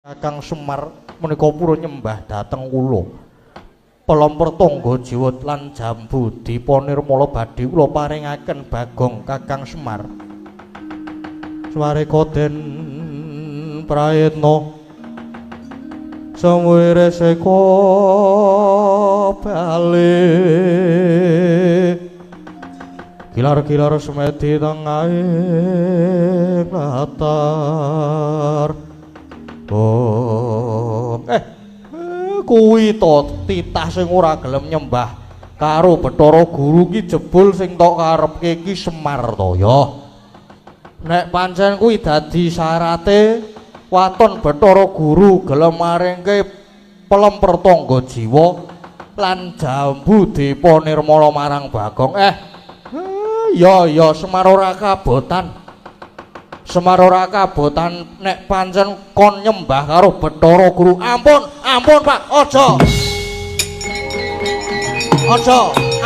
Kakang Semar menika purun nyembah dhateng kula. Pelempur tangga jiwat lan jambu dipanirmala badhe kula paringaken Bagong Kakang Semar. Swareka den prayitna samwire seka bali kilar-kilar semedi tengahing latar. Kuwi to titah sing ora gelem nyembah karo Bathara Guru ki jebul sing tok karepke ki Semar to ya. Nek pancen kuwi dadi syarate waton Bathara Guru gelem maringke pelemper tangga jiwa lan jambu dipanirmala marang Bagong. Ya Semar ora kabotan. Semar ora kabotan nek pancen kon nyembah karo Bathara Guru. Ampun Pak, aja.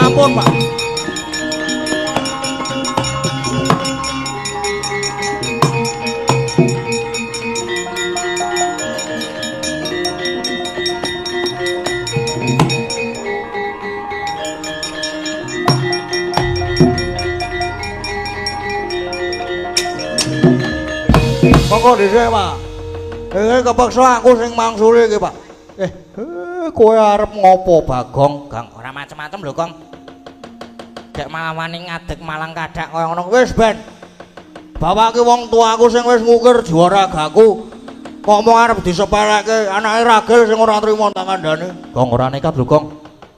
Ampun Pak. Monggo dhisik Pak. Kepeksa aku sing mangsuli iki Pak. Kowe arep ngopo Bagong? Gong, ora macem-macem lho, Gong. Dek malah wani ngadeg malang kadhak kaya ngono. Wis ben. Bapake wong tuaku sing wis ngukir juaragaku. Kok mau arep disepeleke anake ragil sing ora trima tak kandhane. Gong ora nekat lho, Gong.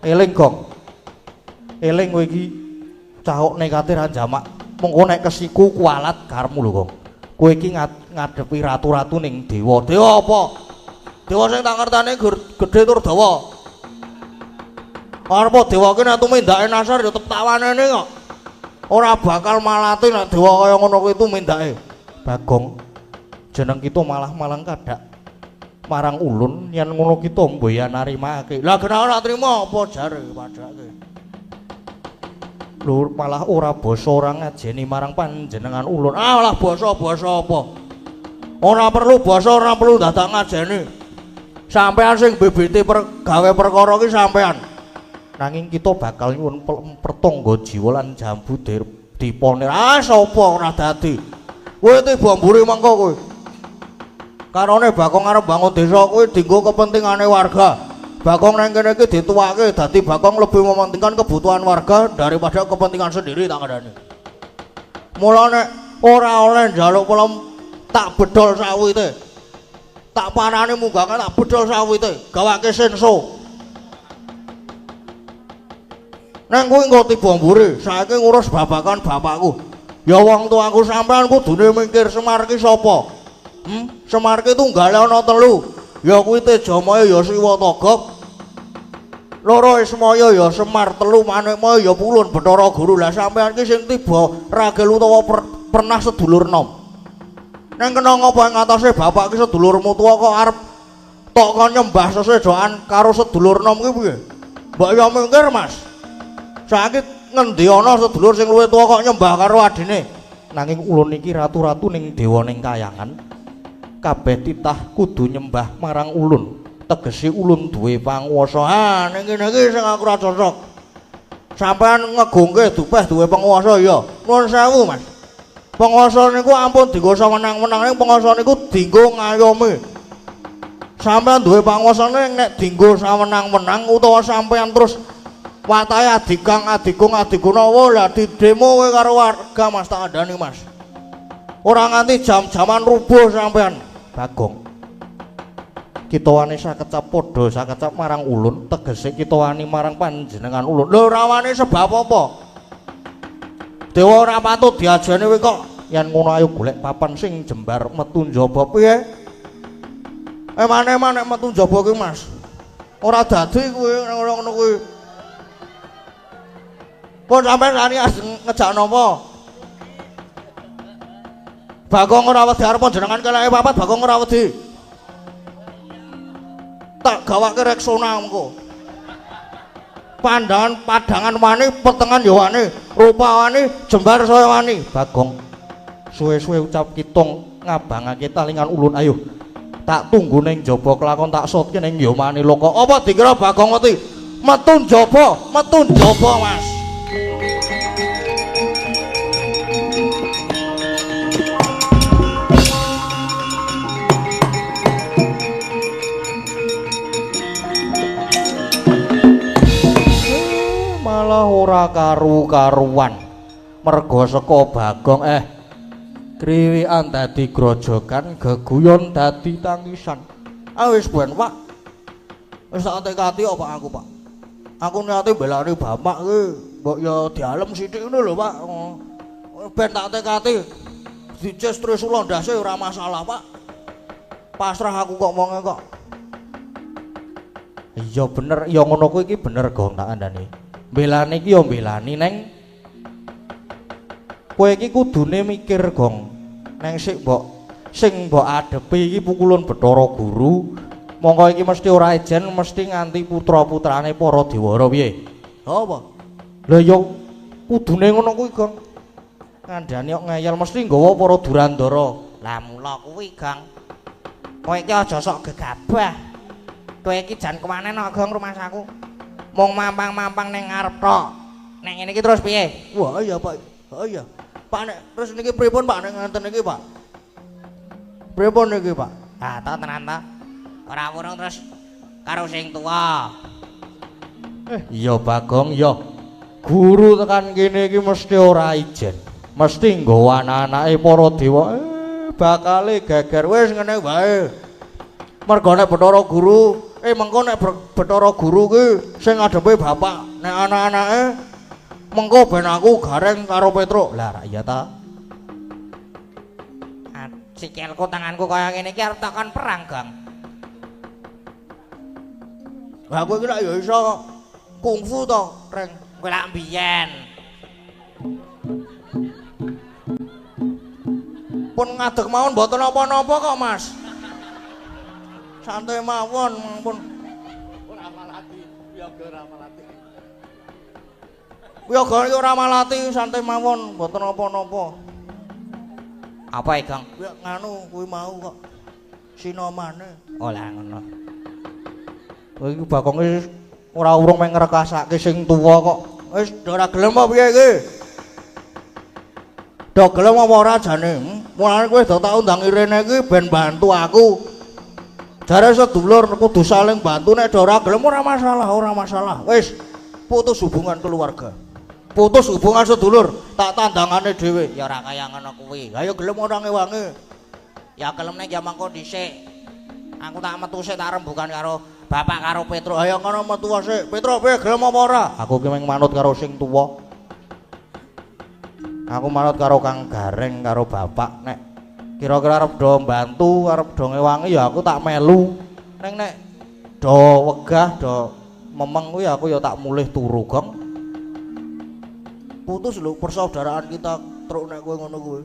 Eling, Gong. Eling kowe iki cahuk nekate ra jamak. Mengko nek kesiku kualat karepmu lho, Gong. Kowe iki ngadepi ratu-ratu ning dewa. Dewa apa? Dewa sing tak ngerteni gedhe tur dawa. Arep dewa ki nek tumindake nasar ya tetep tawanene kok. Ora bakal malati nek dewa kaya ngono kuwi tumindake. Bagong, jeneng kita malah malang kadhak marang ulun yen ngono kita mboyan narimake. Lah kenapa ora trima apa jare padake? Lur malah ora basa ora ngajeni marang panjenengan ulun. Lah basa apa? Ora perlu basa, ora perlu dadak ngajeni. Sampean sing bebete gawe perkara iki sampean. Nanging kita bakal nyuwun pertangga jiwa lan jambu diponir. Sapa ora dadi. Kowe tiba mburi mengko kowe. Karone Bagong arep bangun desa kuwi dienggo kepentingane warga. Bagong nang kene iki dituwake dadi Bagong lebih mementingkan kebutuhan warga daripada kepentingan sendiri tak kandhani. Mulane ora oleh njaluk pelem tak bedol sawite. Tak panane munggahke tak bedol sawite, gawake senso. Nang kuwi engko tiba mburi, saiki ngurus babakan bapakku. Ya wong tuaku sampean kudune mikir Semar ki sapa? Semar ki tunggale ana telu. Ya kuwi Tejamaya ya Siwatagap. Loro Ismaya ya Semar, telu Manikmaya ya Pulun Bathara Guru. Lah sampean ki sing tiba ragil utawa pernah sedulur nom. Neng kena ngopo ing atase bapak ki sedulurmu tuwa kok arep tok kon nyembah sesedoan karo sedulur nom ki piye? Mbok yo mikir, Mas. Saiki ngendi ana sedulur sing luwih tuwa kok nyembah karo adine? Nanging ulun iki ratu-ratu ning dewa ning kayangan. Kabeh titah kudu nyembah marang ulun. Tegese ulun duwe panguwasa. Ning kene iki sing aku ora cocok. Sampeyan ngegungke dupeh duwe panguwasa ya. Nuwun sewu, Mas. Penguasa niku ampun dienggo sawenang-wenang, ning penguasa niku dienggo ngayomi. Sampeyan duwe panguwasane nek dienggo sawenang-wenang utawa sampeyan terus watahe adikung-adikuna lah didemo kowe karo warga Mas tak kandhani Mas. Ora nganti jam-jaman rubuh sampeyan. Bagong. Kita wani sakecap padha sakecap marang ulun, tegese kita wani marang panjenengan ulun. Lho ora wani sebab apa? Dewa ora patut diajeni kowe kok. Yen ngono ayo golek papan sing jembar metu njaba piye? Emane-emane metu njaba ki Mas. Ora dadi kowe ngono kuwi. Pun sampeyan sani ngejak napa? Bagong ora wedi arep jenengan keleke papat, Bagong ora wedi. Tak gawake reksona engko. Padangan wani, petengan ya wani, rupa wani, jembar saya wani. Bagong suwe-suwe ucap kitong ngabangake talingan ulun. Ayo Tak tunggu ning jaba kelakon tak sotke ning Yomani Loka. Apa dikira Bagong ngerti? Metu jaba, Mas. Malah ora karu-karuan. Merga saka Bagong kriwikan dadi grojogan, geguyon dadi tangisan. Wis ben, Pak. Wis tak tekati kok Pak aku, Pak. Aku niate belani bapak ki, mbok ya dialem sithik ngono lho, Pak. Ben tak tekati. Dices Trisula ndase ora masalah, Pak. Pasrah aku kok wonge kok. Iya bener, ya ngono kuwi iki bener Gong tak kandhani. Belani iki ya belani neng kowe iki kudune mikir Gong. Neng sing mbok adepi iki pukulan Bathara Guru. Mongko iki mesti ora ejen, mesti nganti putra-putrane para dewara piye? Apa? Lah ya kudune ngono kuwi, Gong. Kandhane kok ngeyel mesti nggawa para Durandara. Lah mula kuwi, Gang. Kowe iki aja sok gegabah. Kowe iki jan kemanen kok Gong rumah saku. Mung mampang-mampang ning ngarep tok. Nek ngene iki terus piye? Wah iya, Pak. Oh iya. Pak nek terus niki pripun Pak nek ngenten niki, Pak? Pripun niki, Pak? Ah, ta tenan ta. Ora wurung terus karo sing tuwa. Iya Bagong, iya. Guru tekan kene iki mesti ora ijen. Mesti nggawa anak-anake para dewa. Bakale geger wis ngene wae. Mergo nek Bathara Guru, mengko nek Bathara Guru ki sing ngadepi bapak, nek anak-anake mengko ben aku gareng karo Petruk. Lah ra iya ta? Sikilku tanganku kaya ngene iki arep takon perang, Gang. Lah kowe iki lak ya iso kungfu to, Reng. Kowe lak mbiyen. Pun ngadeg mawon mboten apa-apa kok, Mas. Santai mawon, pun. Ora malati, wiyaga ora malati. Wiyaga iki ora malati, santai mawon, mboten apa-apa. Apa iki, Gang? Ya nganu kuwi mau kok. Sinomane. Oh lah ngono. Kowe iki Bagong wis ora urung meng ngrekasake sing tuwa kok. Wis ora gelem apa piye iki? Do gelem apa ora jane? Mulane kowe do tak undang Irene iki ben bantu aku. Jare sedulur kudu saling bantu nek do ora gelem ora masalah. Wis putus hubungan keluarga. Putus hubungan sedulur, tak tandangane dhewe. Ya ora kaya ngono kuwi. Ayo gelem ora ngewangi. Ya gelem nek ya mangko dhisik. Aku tak metu sik tak rembugan karo bapak karo Petruk. Ayo ngono metu sik. Petruk piye gelem apa ora? Aku ki meng manut karo sing tuwa. Aku manut karo Kang Gareng karo bapak nek kira-kira arep do mbantu, arep do ngewangi ya aku tak melu. Nek do wegah, do memeng kuwi aku ya tak mulih turu, Gong. Putus lho persaudaraan kita truk nek kowe ngono kuwi.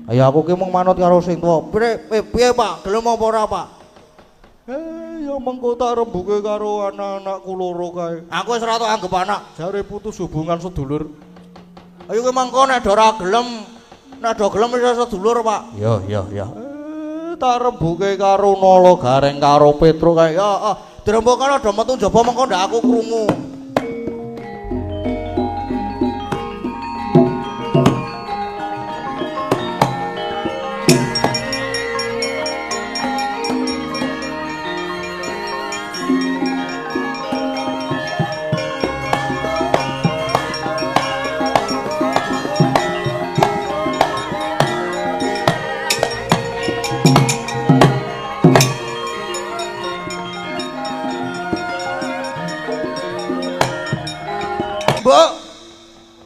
Ayo aku ki mung manut karo sing tuwa. Piye Pak? Gelem apa ora, Pak? Ya mengko tak rembuke karo anak-anakku loro kae. Aku wis ora tok anggap anak, jare putus hubungan sedulur. Ayo kowe mengko nek ora gelem, nek do gelem wis sedulur, Pak. Ya. Tak rembuke karo Nala Gareng karo Petruk kae. Ya, dirembuk karo do metu njaba mengko ndak aku krungu.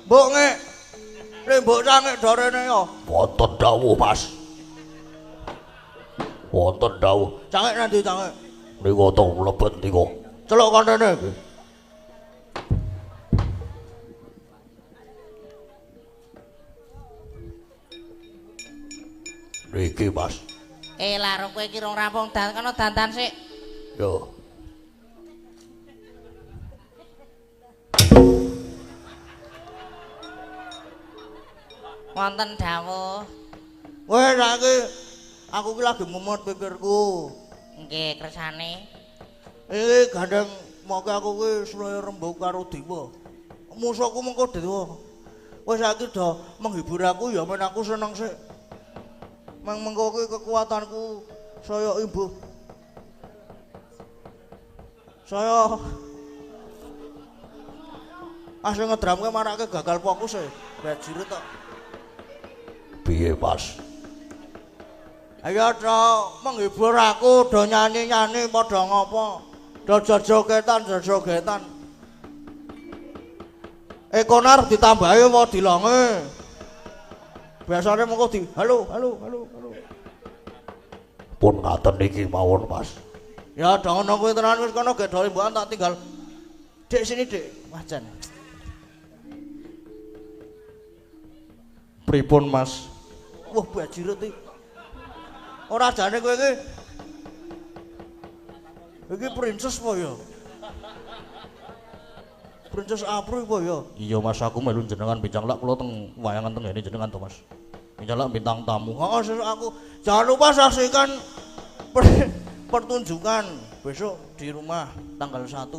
Mbok ngek. Mbok sangek dorene ya. Wonten dawuh, Mas. Wonten dawuh. Cangek nanti cangek. Nika to mlebet nika. Celuk kontene iki. Niki, Mas. Larung kowe iki rong rampung kono dandan sik. Yo. Wonten dawuh. Weh saiki aku ki lagi mumet pikirku. Nggih, kersane. Iki gandeng moke aku kuwi Suraya Rembug karo Dewa. Musuhku mengko Dewa. Wis saiki do menghibur aku ya men aku seneng sik. Mengko kuwi kekuatanku saya imbuh. Saya asing ngedramke marake gagal fokus e. Bajire tok. Piye, Mas? Ayo do menghibur aku, do nyanyi-nyanyi padha ngopo. Do jojogetan. Ekonar ditambahi apa dilonge? Biasane mengko di halo. Pun ngaten niki mawon, Mas. Ya dong ngono kuwi tenan wis kono gedhe mbukan tak tinggal. Dik sini, Dik. Wajan. Pripun, Mas? Wah, bajirut iki. Ora jane kowe iki. Iki princess apa ya? Princess April apa ya? Iya, Mas, aku melu jenengan bincang lak kula teng wayangan teng ngene jenengan to, Mas. Bincang lak bintang tamu. Oh, sesuk aku jangan lupa saksikan pertunjukan besok di rumah tanggal 1.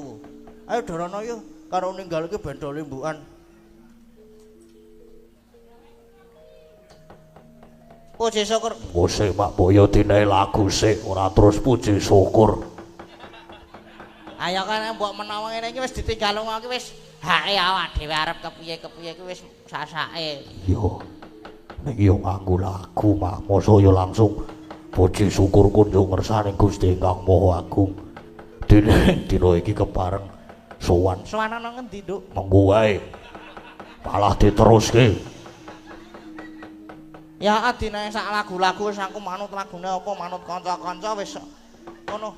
Ayo dorono yo karo ninggalke bendol lembukan. Puji syukur. Musik Mak Boyo dinae lagu sik ora terus puji syukur. Ayo kan mbok menawa ngene iki wis ditinggal lunga iki wis hake awak dhewe arep kepiye-kepiye iki wis sasake. Yo. Nek yo nganggo lagu Mak, mosok yo langsung puji syukur kunjung ngersane Gusti Ingkang Maha Agung. Dina iki kepareng sowan. Sowan ana ngendi, Nduk? Mengko wae. Malah diteruske. Ya adine sak lagu-lagu wis aku manut lagune apa manut kanca-kanca wis ngono.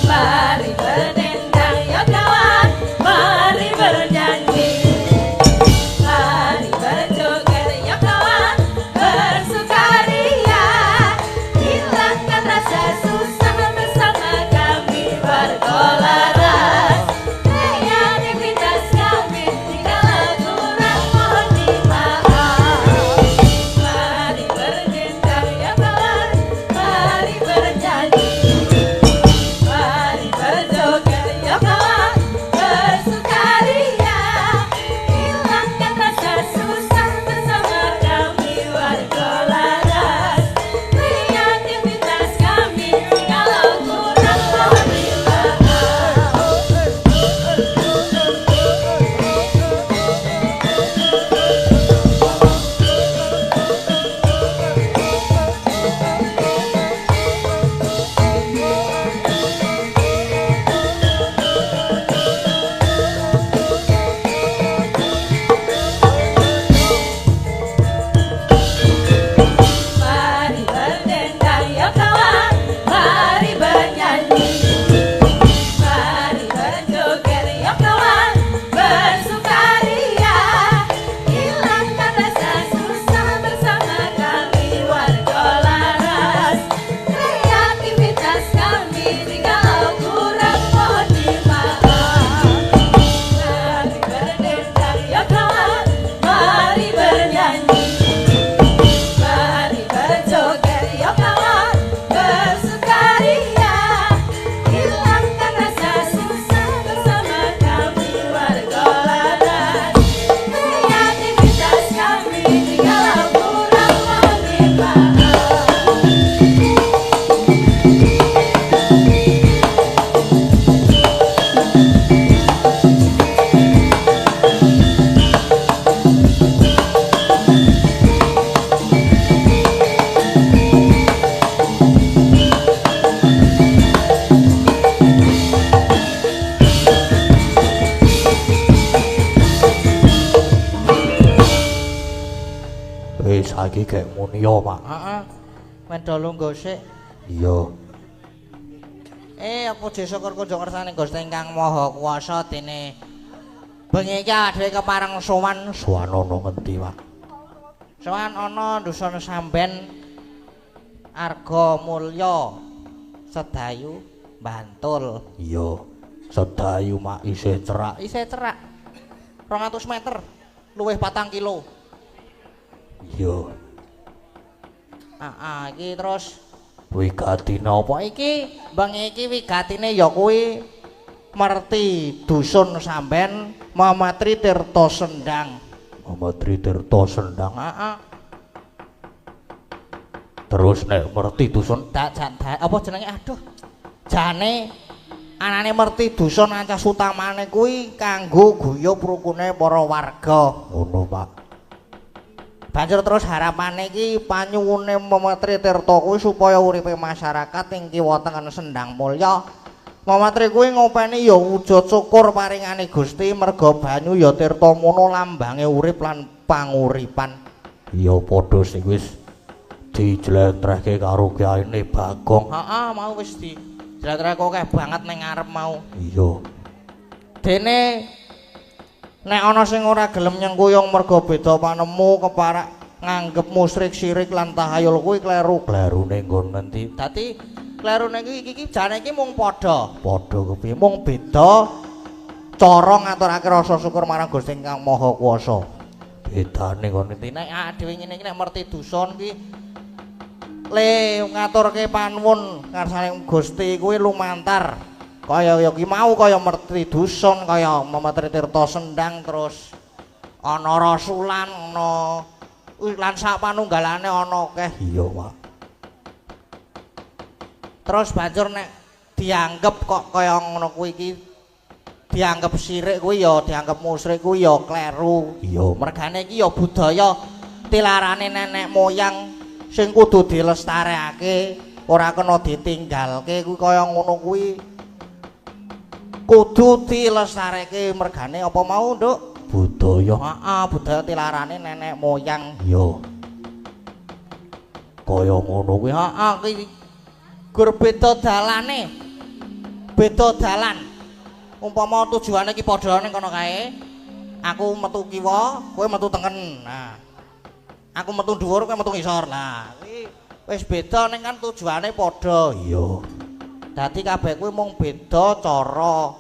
Mari berdendang ya kawan, mari bernyanyi, mari berjoget ya kawan, bersukaria, hilangkan rasa susah bersama kami berkolaras, kreativitas kami tinggal kurang mohon dimaaf. Mari berdendang ya kawan, mari bernyanyi. Mari berjoget ya kawan, bersukaria, hilangkan rasa susah bersama kami berkolaras, kreativitas kami kalau kurang mohon dimaaf. Mari berdendang ya kawan, mari bernyanyi, mari berjoget ya kawan, bersukaria, hilangkan rasa susah bersama kami berkolaras, kreativitas kami jikalau kurang mohon dimaaf. Mari berdendang ya kawan, mari bernyanyi, mari berjoget ya kawan, bersukaria, hilangkan rasa susah bersama kami berkolaras, kreativitas kami jikalau kurang mohon dimaaf. Saiki gek muni yo, Mak. Heeh. Medal lungguh sik. Iya. Puji syukur kunjung kersane Gusti Ingkang Maha Kuwasa dene bengi iki dhewe kepareng sowan Sowan ana ngendi, Pak? sowan ana dusun Samben Arga Mulya Sedayu Bantul. Iya. Sedayu mak isih cerak. Isih cerak 200 meter luwih 4 kilo. Iya. Iki terus Wigatine apa? iki bengi iki wigatine ya kuwi merti dusun Samben Mamatri Tirta Sendang. Mamatri Tirta Sendang. Terus nek merti dusun Apa jenenge aduh. Jane anane merti dusun ancas utamane kuwi kanggo guyub rukune para warga. Ngono, Pak. Banjur terus harapane iki panyuwune Mamatri Tirta kuwi supaya uripe masyarakat ing kiwa tengen Sendang Mulya. Mamatri kuwi ngopeni ya wujud syukur paringane Gusti merga banyu ya tirta mono lambange urip lan panguripan. Iya padha sing wis dijlentrehke karo Kyaine Bagong. Mau wis dijlentrehke akeh banget ning ngarep mau. Iya. Dene nek ana sing ora gelem nyengkuyung merga beda panemu keparak nganggep musyrik syirik lan tahayul kuwi kleru. Klerune nggon ngendi? Dadi klerune iki jane iki mung padha. Padha kepiye? Mung beda cara ngaturake rasa syukur marang Gusti Kang Maha Kuwasa. Bedane nggon ngendi? Nek dhewe ngene iki nek merti dusun ki le ngaturke panuwun ngarsane Gusti kuwi lumantar. Kaya ya ki mau kaya merti dusun kaya Mamatri Tirta Sendang terus ana rasulan ana lan sak panunggalane ana akeh. Iya, Pak. Terus banjur nek dianggep kok kaya ngono kuwi iki dianggep syirik kuwi ya dianggep musyrik kuwi ya kleru. Iya, Mergane iki ya budaya tilarane nenek moyang sing kudu dilestarekake, ora kena ditinggalke kuwi kaya ngono kuwi. Kudu dilestarekake mergane apa mau, Nduk? budaya. Budaya tilarane nenek moyang. Iya. Kaya ngono kuwi. Kuwi gur beda dalane. Beda dalan. Umpama tujuane iki padha ning kono kae. Aku metu kiwa, kowe metu tengen. Nah. Aku metu dhuwur, kowe metu ngisor. Lah, kuwi wis beda ning kan tujuane padha. Iya. Dadi kabeh kuwi mung beda cara.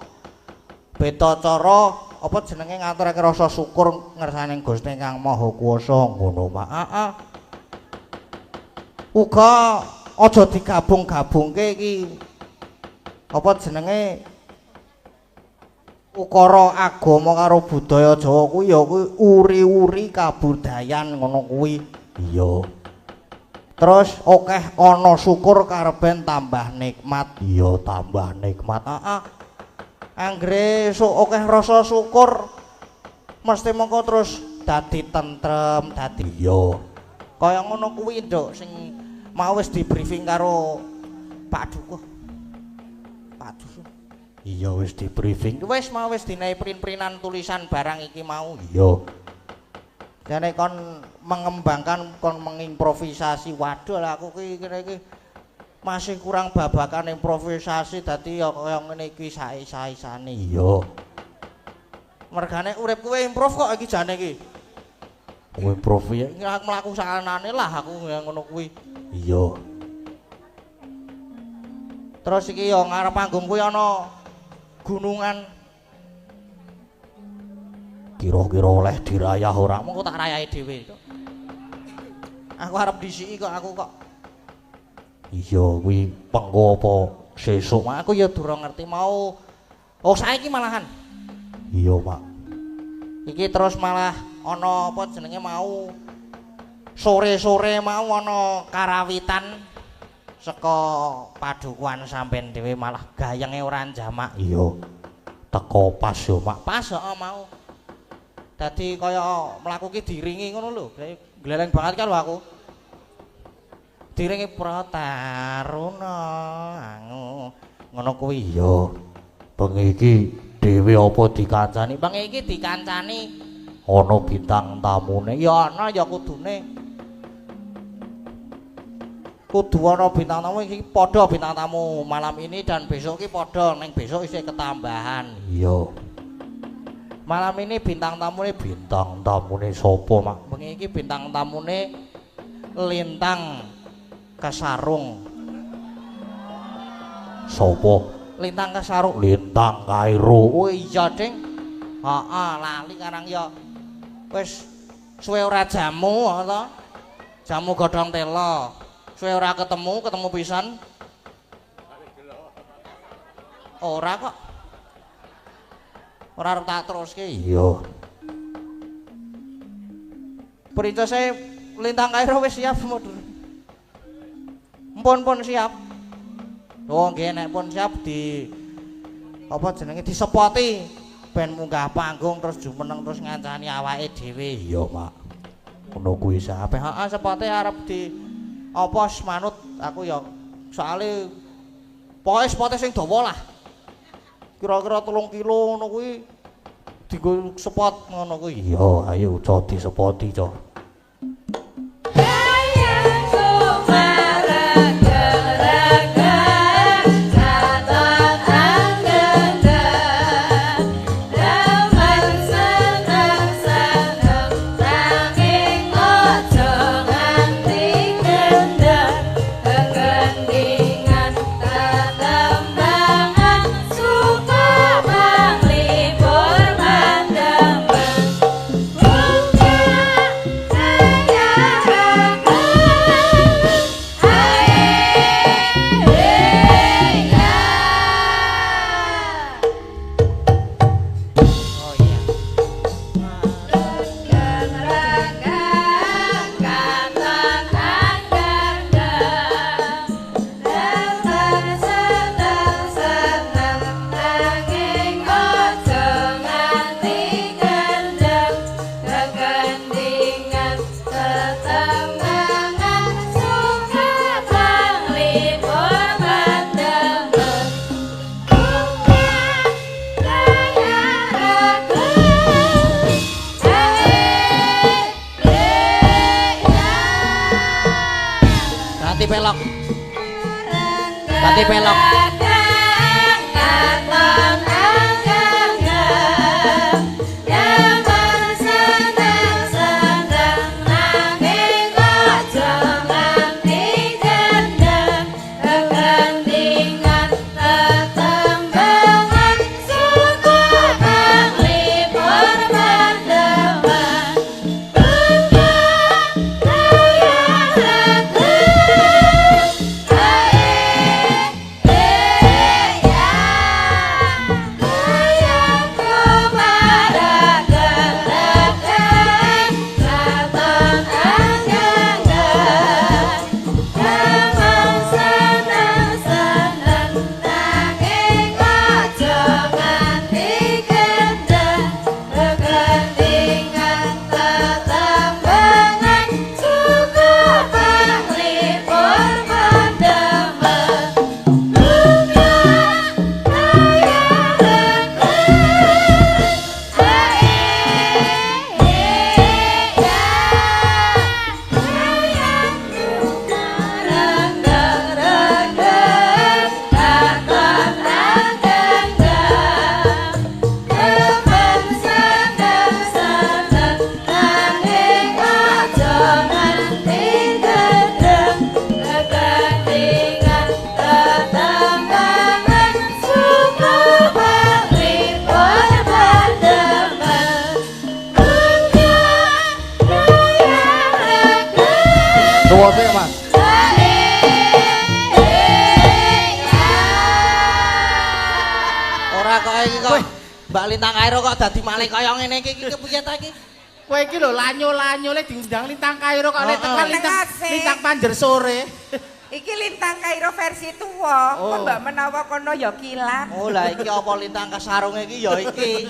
Beda cara apa jenenge ngaturake rasa syukur ngersane Gusti Kang Maha Kuwasa ngono, Mak. Uga aja digabung-gabungke iki. Apa jenenge ukara agama karo budaya Jawa kuwi ya kuwi uri-uri kabudayan ngono kuwi. Iya. Terus akeh ana syukur karepen tambah nikmat. Iya, tambah nikmat. Anggere akeh rasa syukur mesti mengko terus dadi tentrem, dadi Iya. kaya ngono kuwi, Nduk, sing mau wis di briefing karo Pak Dukuh. Pak Dukuh. Iya wis di briefing. Wis mau wis dinae print-printan tulisan barang iki mau. Iya. Jane kon mengembangkan kon mengimprovisasi. Waduh lah aku kira iki masih kurang babakan improvisasi dadi ya kaya ngene iki sae-saesane. Iya. Mergane urip kowe improv kok iki jane iki. Kowe improv ya. Mlaku sakanane lah aku yang ngono kuwi. Iya. Terus iki ya ngarep panggung kuwi ana gunungan. Kira-kira oleh dirayah ora? Mengko tak rayahi dhewe. Aku arep disiki kok aku kok. Iya, kuwi pengko apa sesuk? Aku ya durung ngerti mau. Oh, saiki malahan. Iya, Pak. Iki terus malah ana apa jenenge mau sore-sore mau ana karawitan saka padukuhan sampean dhewe malah gayenge ora jamak. Iya. Teko pas yo, Mak. Pas mau. Dadi kaya mlaku ki diringi ngono lho. Gleleng banget kan lho aku. Diringi Prataruna angu. Ngono kuwi. Iya. Bengi iki dhewe apa dikancani? Bengi iki dikancani Ana bintang tamune. ya ana ya kudune. Kudu ana bintang tamu iki padha bintang tamu malam ini dan besok iki padha ning besok isih ketambahan. Iya. Malam ini bintang tamune Bintang tamune sapa, Mak? bengi iki bintang tamune Lintang Kasarung. Sapa? Lintang Kasarung. Lintang Kairo. Oh iya, Ding. Heeh, lali karang ya. Wis suwe ora jamu to. Jamu godhong tela. Suwe ora ketemu pisan. Ora kok. Ora arep tak teruske. Iya. Princese Lintang Kairo wis siap mundur. Pun siap. Oh nggih nek pun siap di apa jenenge disepoti ben munggah panggung terus jumeneng terus ngancani awake dhewe. Iya, Mak. Ngono kuwi Sampai heeh sepote arep di apa manut aku ya soalé pokoke sepote sing dawa lah. Kira-kira 3 kilo ngono kuwi dienggo sepot ngono kuwi. Iya, ayo aja disepoti, Cok. Sayangku marah gerakan Catat anggendang Daman seneng-seneng Nanging ojo nganti gendang Kegendingan tetembangan Suka manglipur mandemen Kegendingan tetembangan Suka manglipur mandemen Ganti pelok. Ganti pelok. Kegendingan tetembangan Suka manglipur mandemen Kegendingan tetembangan Suka manglipur mandemen Kegendingan tetembangan Suka manglipur mandemen Tuwa sik, Mas. Ora kok iki kok Mbak Lintang Kairo kok dadi malih kaya ngene iki kepiye ta iki? Kowe iki lho lanyo-lanyole diundang Lintang Kairo kok nek tekan Lintang Panjer sore. Iki Lintang Kairo versi tua. Oh. Kok mbak menawa kono ya kilat. Oh lah iki apa Lintang Kasarung iki ya iki.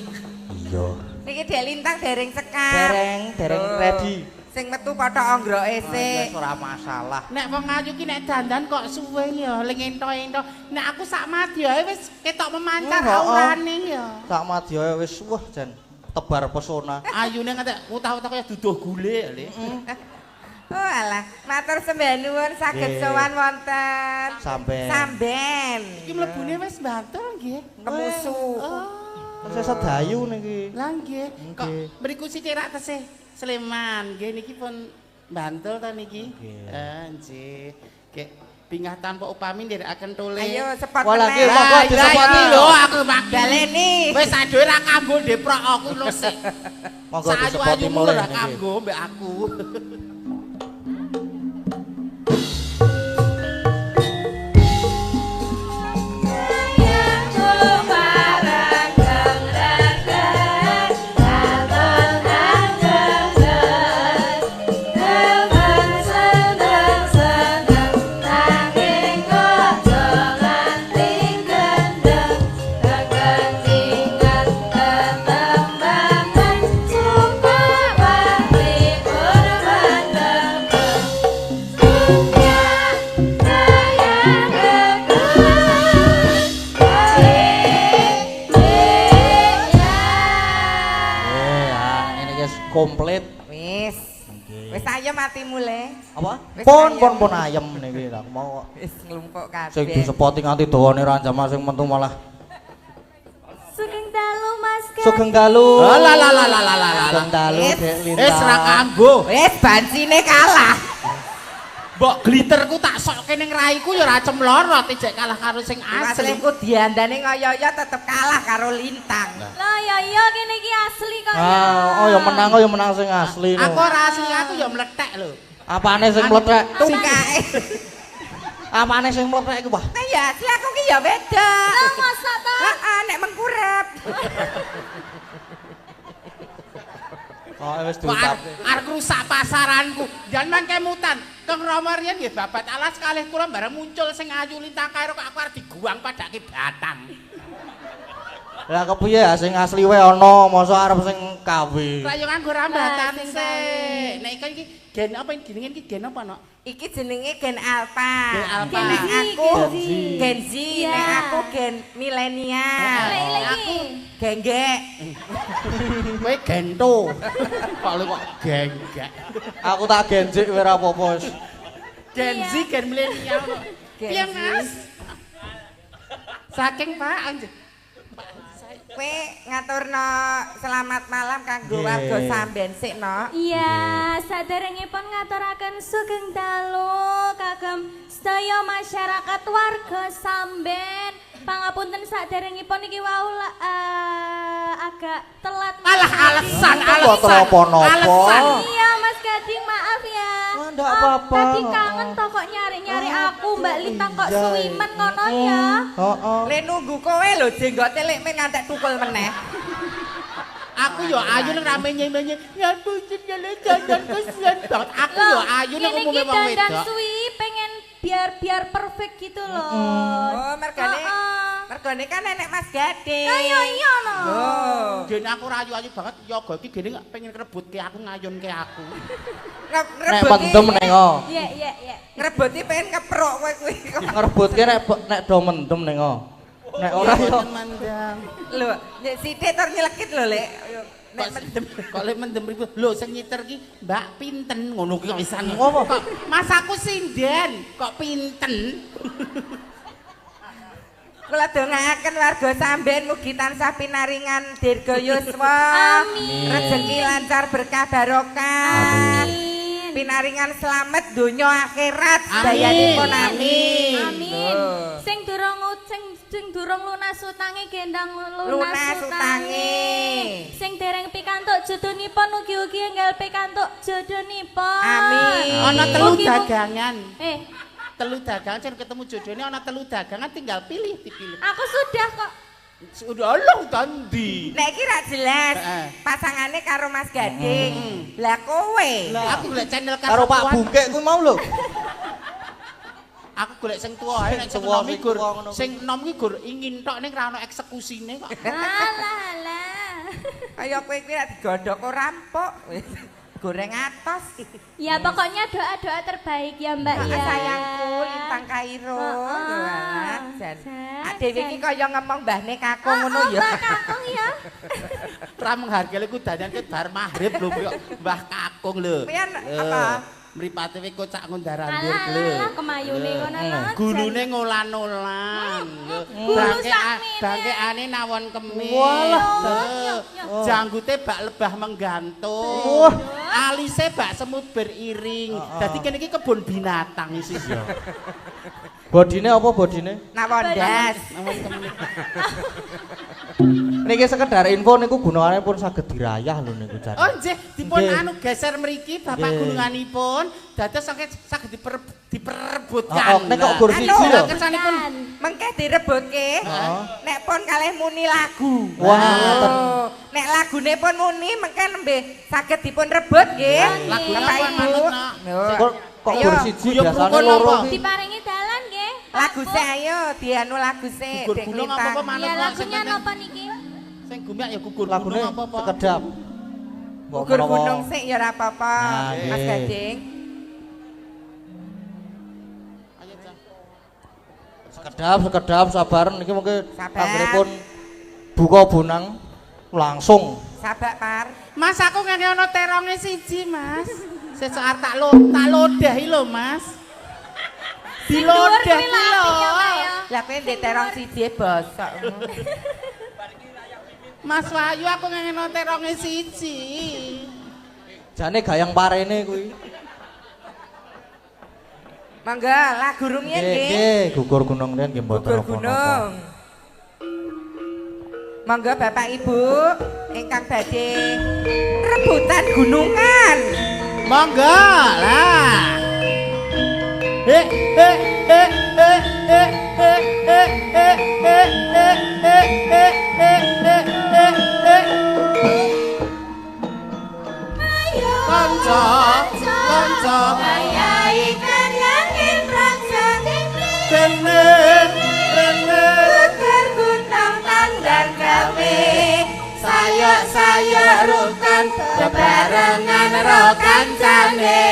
Iya. Iki Dek Lintang dereng sekar. Dereng ready. Sing metu kothok anggroke Wis sik. ora masalah. Nek wong ayu ki nek dandan kok suwe ya, ling ento-ento. Nek aku sak madya wis ketok memancar aurane ya. Sak madya wis wah jan tebar pesona. Ayune ngantek utah-utah kaya duduh gule le. Oh alah, matur sembah nuwun saged Nggih. sowan wonten Samben. Samben. Iki mlebune wis bantul nggih. Kemusu. Oh. Saya sedayu niki. Lah nggih. Kok Nggih. mriku sithik rak tesih Sleman. Nggih niki pun Bantul ta niki? Nggih. Nggih. Nggih. Bingah tanpa upami nderekaken tole. Ayo sepot Wah, lagi, meneh. monggo Lah, disepoti iya, lho. aku mak Baleni. Wis aduh ra kanggo deprok aku lho sik. Monggo disepoti Sayu-ayu mulai ra niki. kanggo mbek aku. Sayangku marang geng-geng, katon anggen-gen. Demen seneng-seneng, nanging ojo nganti gendeng. Kekencingan ketembangan, suka wali bermandeng. Ini guys komplit. Wis. Wis ayo mati mulai. Apa? Wis Pon ayem niki aku mau kok. Wis nglumpuk kabeh. Sing disepoti nganti dawane rancam sing metu malah Sugeng dalu Mas Kak. Sugeng dalu. Lah. Sugeng dalu Wis. Dek Linta. Wis ra kanggo. Wis bansine kalah. Mbok glitterku tak sokke ning raiku ya ora cemlorot ijek kalah karo sing asli. Masalahku diandane ngoyo-yo tetep kalah karo Lintang. Lah ya iya kene iki asli kok. Oh ya menang sing asli. Aku ora asli aku ya mlethek lho. Apane sing mlethek? Tungkae. Apane sing mlethek iku, Pak? Nah ya, si aku ki ya beda. Lah masa ta? Heeh, nek mengkurep. Oh wis Kok arep rusak pasaranku. Jan mangke mutan. Kang Rama riyen nggih babat alas kalih kula bareng muncul sing ayu Lintang kae kok aku arep diguang padake batang. Lah kepiye ya sing asli wae ana, mosok arep sing KW. Lah yo nganggo rambatan Lah, sing sik. Nek iki gen apa jenenge iki gen apa no? Iki jenenge gen alpha. Gen alpha. Nek aku Gen Z. gen Z, Iya. nek aku gen milenial. Lek iki. Genggek. Kowe gento. Kok lu kok genggek. Aku tak genjik kowe ora apa-apa wis. Gen Z gen milenial. Gen Piye Z. Mas? Saking Pak anjir. Kowe ngaturno selamat malam kanggo Nggih. warga samben sik no. Iya, saderengipun ngaturaken sugeng dalu kagem sedaya masyarakat warga Samben. Pangapunten saderengipun iki wau agak telat. Alah alasan, Kok alasan. napa-napa? Alasan. Iya, Mas Gading, maaf ya. Oh, ndak apa-apa. Tadi kangen toh kok nyari-nyari aku, Mbak Lintang kok Iya. suwimen ngono ya. Heeh. Le nunggu kowe lho jenggote lek men ngantek tukul meneh. Aku yo ayu ning rame-menye. Ya bucin ya le dandan kesian banget. Aku yo ayu ning Ini umume kita wong dandan wedok. suwi pengen biar perfect gitu loh. Oh, mergane Heeh. mergane kan nenek Mas Gading. Nah, iya no. Oh. Gene aku ora ayu-ayu banget. Yoga iki gene gak pengen ngrebutke aku ngayunke aku. Nek Ngrebut pendem ning o. Iya, iya, iya. Ngrebuti pengen keprok kowe kuwi. Ngerebutke nek do mendem ning o. Nek ora yo Mandang. Lho, nek sithik tur nyelekit lho, Lek. Nek Kok mendem. kok lek mendem ribu. Lho sing nyiter ki Mbak pinten ngono ki kok pisan. Ngopo? Kok Mas aku sinden kok pinten. Kula dongaaken warga samben mugi tansah pinaringan dirga yuswa. Amin. Rezeki lancar berkah barokah. Amin. Pinaringan selamat donya akhirat Amin. dayanipun amin. Amin. Loh. Sing durung lunas utange gendang Lunas lunas utange. utange. Sing dereng pikantuk jodhonipun ugi-ugi enggal pikantuk jodhonipun. Amin. Ana telu Mugi-mugi- dagangan. Telu Dagangan sing ketemu jodohnya ana telu dagangan tinggal pilih dipilih. aku sudah kok. Sudah Allah tandi. Nek iki ra jelas Heeh. pasangane karo Mas Gading. Lah kowe. Lah aku golek channel karo Pak Bungke kuwi mau lho. Aku golek sing tuwa ae nek sing Tuwa, nom sing iki gur tuwa ngono kuwi. sing nom iki gur ingin tok ning ra ono eksekusine kok. Alah alah. Kaya kowe kuwi ra digodhog ora rampok. Goreng atos. Ya pokoknya doa-doa terbaik ya Mbak ya. Sayangku Lintang Kairo. Heeh. Jan. Jan, Ak dhewe iki kaya ngomong mbahne kakung ngono ya. Mbak Kakung ya. Pra menghargai ku dandan ke bar maghrib lho kok Mbah Kakung lho. Pian apa? mripate wis kocak ngundarandir lho. Alah kemayune ngono lho. Gulune ngolan-olan. Gulu sakmene. Bangkeane nawon kemis. Walah. Janggute bak lebah menggantung. Alise bak semut beriring. Dadi kene iki kebun binatang isi ya. Bodine apa bodine? Nawondas. Nawon kemis. Niki sekedar info niku gunungane pun saged dirayah lho niku jane. Oh nggih, dipun Nggih. anu geser mriki Bapak Nggih. gununganipun dados saged diperebutkan. Nek kok gur siji Anu, lho. Kersanipun Mengke direbutke. Nek pun kalih muni lagu. Wah, ngoten. Oh, nek lagune pun muni mengke nembe saged dipun rebut nggih. Lagunya Bapak apa, Ibu. manut, Nak? Kok Ayo, gur siji guyub biasane rukun loro. apa? Diparingi dalan nggih. Lagu se ayo dianu lagu se. Gugur Dek gunung Lintang. apa-apa manut Ya Nak, sing lagunya penting. napa niki? Sing gumek ya gugur Lagune gunung apa-apa. sekedap. Mbok Gugur menawa- gunung sik ya ora apa-apa. Nah, Mas nggih. Gading. Ayo, Cang. Sekedap sabar niki mungkin Sabar. anggenipun buka bonang langsung. Sabak Par. Mas aku ngene ana teronge siji, Mas. Sesuk arep tak lodahi lho, Mas. Dilodah kuwi ki lah lho. apinya, Pak, ya. Lah kowe ndek terong siji bosok. Mas Wahyu aku ngene ana teronge siji. Jane gayang parene kuwi. Mangga lagu rumiyin nggih. Nggih, gugur gunung niku nggih mboten Gugur apa-apa. gunung. Mangga Bapak Ibu ingkang badhe rebutan gunungan. Monggo lah. Kanca, kanca, Ikan yang praksaning kene, kene. Gugur gunung tandang gawe. Sayok-sayok rukan bebarengan ro kancane.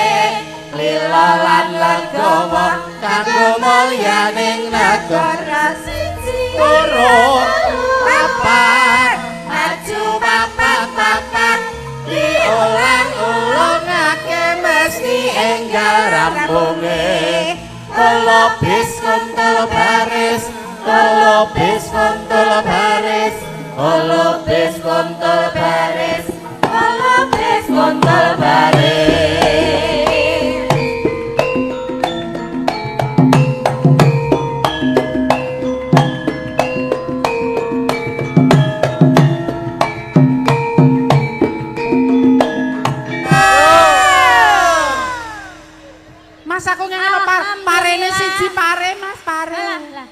Lila lan legowo kanggo mulyaning negara. Loro papat maju papat diulang-ulangake mesti enggal rampunge. Kolobis kuntul baris, kolobis kuntul baris, kolobis kuntul baris, kolobis kuntul baris. Mas aku ngene parene siji pare Mas pare. Lah.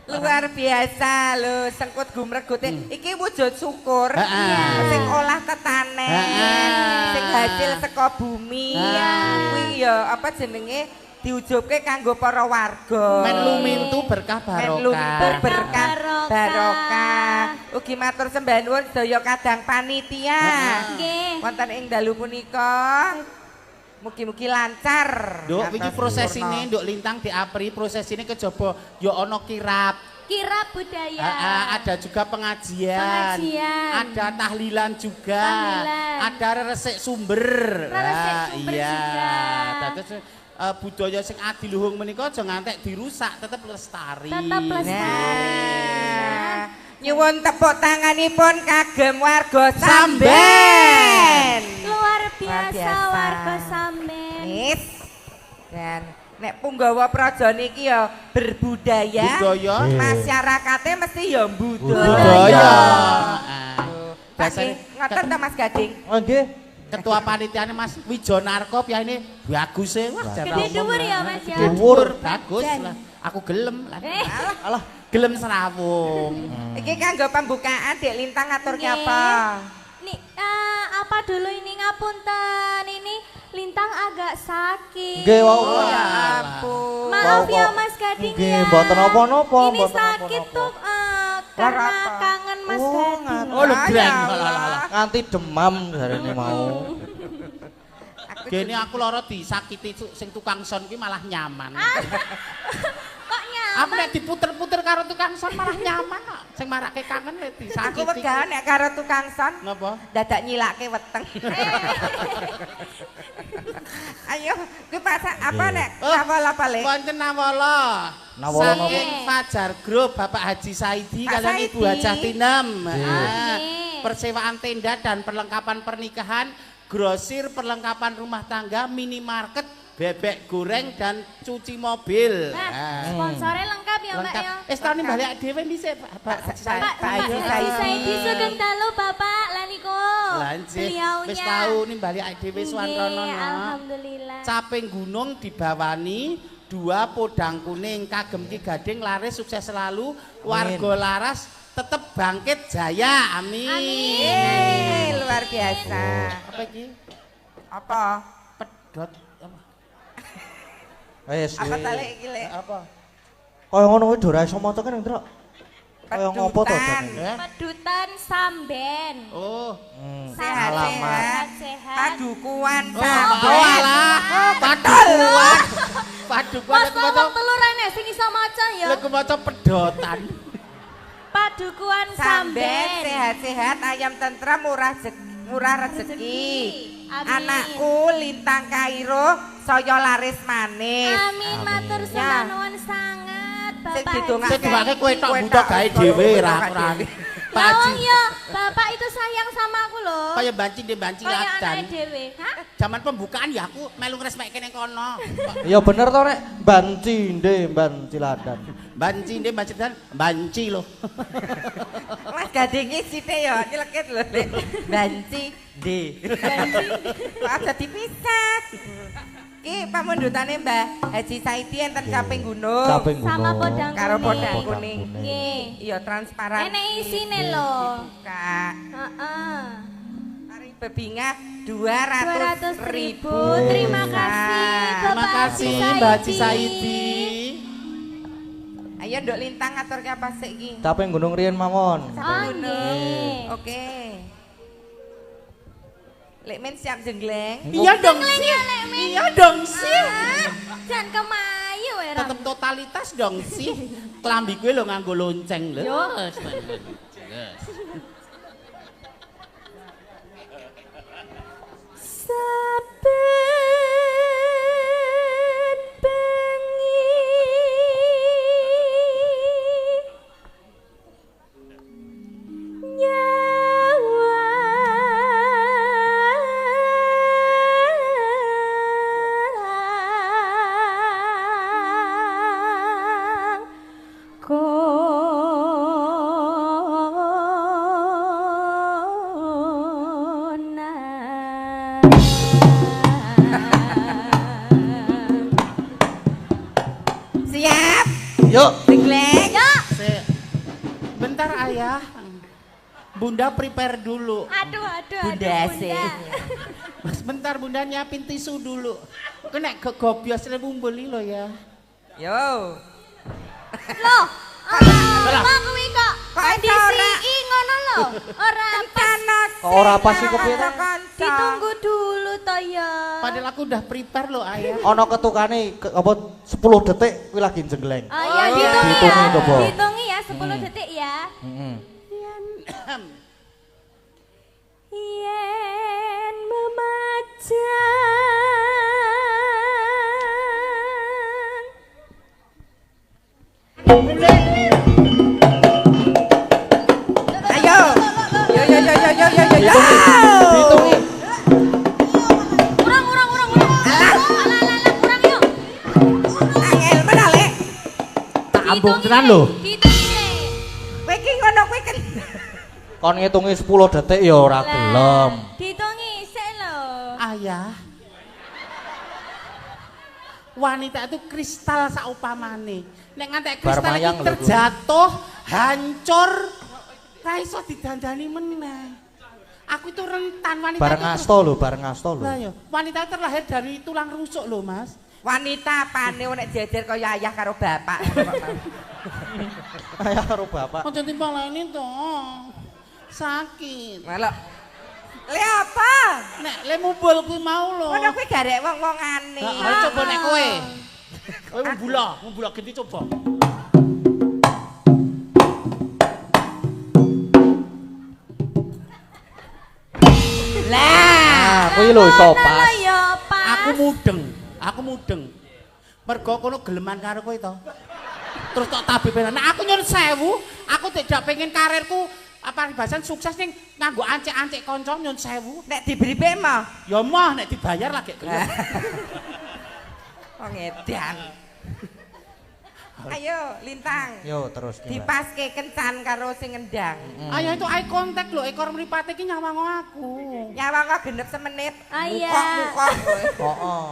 Luar biasa lho sengkut gumregute. Iki wujud syukur. Heeh. Sing olah tetanen. Heeh. Sing hasil saka bumi. Kuwi ya apa jenenge diujubke kanggo para warga. Men lumintu berkah Men luntur barokah. berkah Barokah. barokah. Ugi matur sembah nuwun sedaya kadang panitia. Nggih. Wonten ing dalu punika mugi-mugi lancar. Nduk iki Ngantos proses sempurna. ini nduk lintang diapri proses ini kejaba ya ana kirap. Kirap budaya. Ada juga pengajian. Pengajian. Ada tahlilan juga. Tahlilan. Ada resik sumber. Resik sumber iya. juga. Dados budaya sing adiluhung menika aja ngantek dirusak, tetep lestari. Tetap lestari. Nah, nyuwun tepuk tanganipun kagem warga Samben. Samben. Luar biasa biasa. warga Samben. Nis. Dan nek Punggawa Praja niki ya berbudaya. Budaya. Masyarakatnya mesti ya budaya. Budaya. Pasti Dasare ngoten ta Mas Gading? Oh nggih. ketua panitiane Mas Wijonarko ya ini bagus e. Wah, jare Gede umum dhuwur lah. ya, Mas, ya? Gede dhuwur, bagus Jan. lah. Aku gelem lah. Alah, Gelem serawung. Iki kanggo pembukaan Dek Lintang ngaturke Nggih. apa? Nih, apa dulu ini ngapunten ini Lintang agak sakit. nggih wau. Oh ya ampun. Maaf Wau, ya kok. Mas Gading Nggih, ya. mboten napa-napa, Ini mboten sakit napa-napa. tuh karena Apa? kangen Mas Oh, Gading. ngantuk. Oh, lu Ah, greng. ya Lah, lah, lah. Allah. Nganti demam jarene mau. Aku Gene aku lara disakiti sing tukang son ki malah nyaman. Kok nyaman? Aku nek diputer-puter karo tukang son malah nyaman kok. Sing marake kangen nek disakiti. Aku wegah nek karo tukang son. Napa? Dadak nyilake weteng. Ayo, kuwi pasak apa nek? Nawala apa Le? Wonten nawala. Nawala napa? Saking Fajar Group Bapak Haji Saidi Pak kalian Ibu Saidi. Hajah Tinem. Ah, Nggih. persewaan tenda dan perlengkapan pernikahan, grosir perlengkapan rumah tangga, minimarket, bebek goreng dan cuci mobil. Nah, sponsornya lengkap ya Mbak ya. Tahun ini balik dhewe dhisik Pak Haji Saidi. Pak Haji Haji Saidi. Saidi sugeng dalu Bapak Laniko. Lanjut. Beliaunya. Wis tau nih balik dhewe Suwanrono. Nggih, alhamdulillah. Caping gunung dibawani 2 podang kuning kagem Ki Gading laris sukses selalu warga laras tetep bangkit jaya amin. Amin. Luar biasa. Apa iki? Apa? Pedot apa? Wis. Apa tali iki Le? Apa? Kaya ngono kuwi ora iso maca kan, Ndra. Kaya ngopo to, Pedutan. Jan? Pedutan Samben. Oh. Sehat-sehat. Sehat. Padukuan Oh, Samben. alah. Padukuan. Padukuan Mas aku wong maca. telu rene sing iso maca ya. Aku maca pedotan. Padukuan Samben Samben. sehat-sehat, ayam tentram, murah rezeki. Amin. Anakku lintang Kairo, saya laris manis. Amin, matur Ya. sembah nuwun sangat Sing Bapak. didongake. Sing dongake kowe tok Kowe buta tok, gawe kowe dhewe buta ra gawe ora. dhewe. Pak Lawang Haji. ya, Bapak itu sayang sama aku loh. Kaya banci ndek banci Kaya ladan. anake dhewe. Hah? Zaman pembukaan ya aku melu ngresmekke ning kono. Ya bener to Rek, banci ndek ban ciladan. Banci ndek banci dan banci lho. Mas gadinge sithik ya, nyeleket lho Le. Banci D. Ada dipisah. Ki pamundutane Mbah Haji Saidi enten Caping Gunung. Caping Sama gunung. podang Karo kuning. podang kuning. Nggih. Iya transparan. Enek isine lho. Kak. Heeh. Hari bebingah 200.000. 200.000. Terima kasih Terima Bapak kasih Haji Mbak Haji Saidi. Ayo nduk lintang ngaturke apa sik iki? Caping gunung riyen mawon. Oh, nggih. Oke. Lek men siap jenggleng. Iya dong Jengleng sih. ya, Lek Min. Iya dong sih. Ah, Jan kemayu ya. Tetep totalitas dong sih. Klambi gue lo nganggo lonceng lho. Yo. Saben bengi nyawang Siap. Yuk. Jenggleng. Bentar ayah. Bunda prepare dulu. Aduh, Bunda sih. Mas bentar bunda nyiapin tisu dulu. Kena kegobios mumbuli lo ya. Yo. Loh, apa kuwi kok Kok iso ora? kondisi ngono lho. Ora pas. Kok ora pas sih kepiye ta? Ditunggu dulu to ya. Padahal aku udah prepare lo ayah. Ana ketukane apa 10 detik kuwi lagi jengleng. Oh ya, Oh, dihitungi ya. dihitungi coba. Dihitungi ya 10 detik ya. Heeh. Yen memajang Ayo. Yo yo yo yo yo yo yo. Dihitungi. kurang. Alah, kurang yuk. Angel mana Le? Tak ambung tenan lho. Dihitungi Le. Kowe iki ngono kowe kan. Kon ngitungi 10 detik ya ora gelem. Dihitungi sik lho. Ayah. Wanita itu kristal saupamane. Nek ngantek kristal Barmayang iki lho, Bu. terjatuh, hancur, ra iso didandani meneh. Aku itu rentan wanita Bareng itu. asto lho, bareng asto lho. Lah ya, wanita itu terlahir dari tulang rusuk loh, Mas. Wanita apane nek jejer kaya ayah karo bapak. Ayah karo bapak. Ojo timpalani to. Sakit. Melok. Le apa? Nek le mumbul kuwi mau lho. Ngono kuwi garek wong-wongane. Ayo coba nek kowe. Kowe mumbula genti coba. mari lho iso pas. Ya pas. Aku mudeng. Mergo kono geleman karo kowe to. Terus tok tabiben. Nah aku nyuwun sewu, aku tidak pengen karirku paribasan sukses ning nganggo ancek-ancek kanca nyuwun sewu. Nek diberi pema. Ya moh nek dibayar lagi gelem. Wong edan. Ayo, Lintang. Yo terus ki. Mbak. Dipaske kencan karo sing ngendang. Ayo itu eye contact lho, ekor mripate iki nyawang aku. Nyawang kok genep semenit. Aya. Mukok-mukok kowe. Heeh.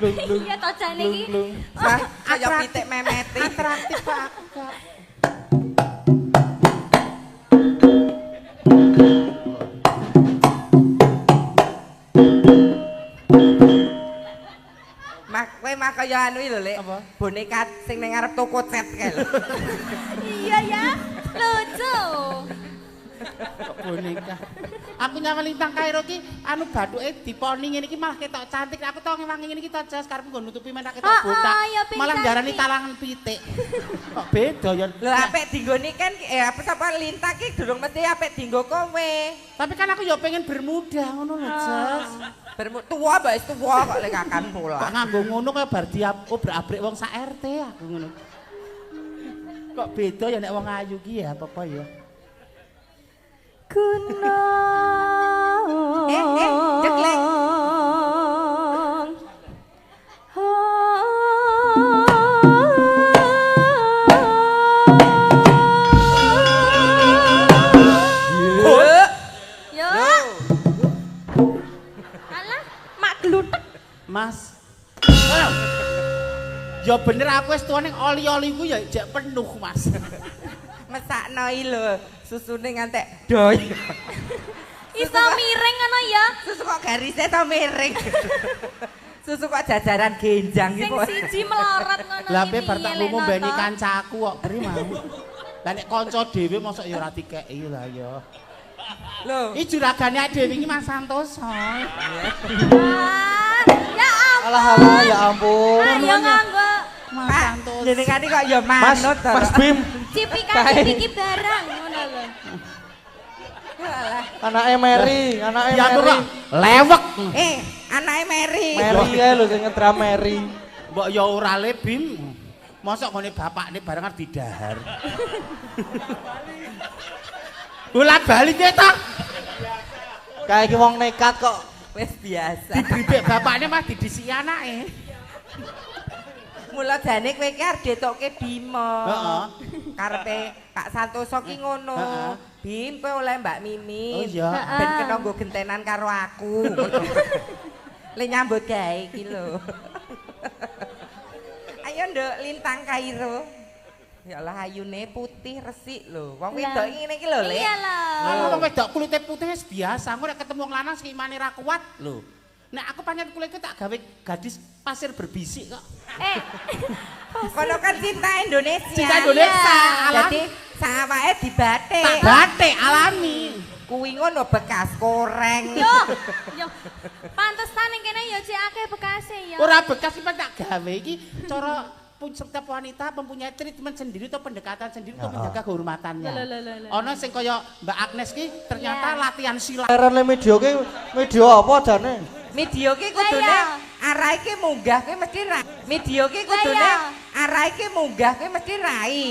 Iya to jane iki. Wah, kaya pitik memeti. Atraktif kok aku kok. Kowe mah kaya anu lho, Lek. Boneka sing ning ngarep toko cet kae lho. Iya ya. Lucu. Kok boneka. Aku nyawang Lintang Kairo ki anu bathuke diponi ngene iki malah ketok cantik. Aku tau ngewangi ngene iki to jas karepku nggo nutupi menak ketok botak. ya ping Malah cantik. ndarani talangan pitik. Kok beda ya. Lho apik dinggo kan apa sapa Lintang ki durung mesti apik dinggo kowe. Tapi kan aku ya pengen bermuda ngono lho, Jas. Tua mbak wis tua kok lek akan Kok pola. nganggo ngono kaya bar diabrik wong sak RT aku ngono. Kok beda ya nek wong ayu ki ya apa ya. Gunung. Jeklek. Yo. Alah, mak glutek. Mas. Ya bener aku wis tuwa ning oli-oli ku ya jek penuh, Mas. Mesakno i lho, susune ngantek doy. Iso miring ngono ya. Susu kok garise to miring. Susu kok jajaran genjang Sing iki kok. siji melorot ngono Lah iki pe bar tak piye, lumu Lek, mbeni Noto? kancaku kok beri mau. Lah nek kanca dhewe mosok ya ora dikeki lah ya. Lho, Iki juragane dhewe iki Mas Santoso. Ah, ya ampun. Alah alah ya ampun. Ayo nganggo Mas Pak, Santoso. jenengane kok ya Mas, manut to. Mas Bim, cipiki barang ngono lho. Alah. anake Mary, anake Ya Mary. kok lewek. Anake Mary. Mary kae lho sing ngedram Mary. Mbok ya ora le Bim. Mosok ngene bapakne bareng arep didahar. Bola balik ya ta. Kayak iki wong nekat kok. Wis biasa. Dibridek bapakne mah didisi anake. Mula jane kowe ki arep detokke Bima. Heeh. Karepe Kak Santoso ki ngono. Heeh. Bim kowe oleh Mbak Mimin. Oh iya. Ben kena nggo gentenan karo aku. Le nyambut gawe iki lho. Ayo nduk Lintang Kairo. Ya Allah ayune putih resik lho. Wong wedok ngene iki lho, Le. Iya lho. Wong wedok kulite putih wis biasa. Engko nek ketemu wong lanang sing imane ra kuat lho. Nek aku pancen kulitku tak gawe gadis pasir berbisik kok. Kono kan cinta Indonesia. Cinta Indonesia, alami. Jadi sawake dibatik. Tak batik alami. Kuwi ngono bekas koreng. Yo. Pantesan ning kene yo cek akeh bekase ya. Ora bekas iki tak gawe iki cara setiap wanita mempunyai treatment sendiri atau pendekatan sendiri untuk menjaga kehormatannya. Ono sing kaya Mbak Agnes ki ternyata Ya. latihan silat. Lerene media ki media apa jane? Media ki kudune Lah, arahe ki munggah ki mesti rai. Media ki kudune Lah, arahe ki munggah ki mesti rai.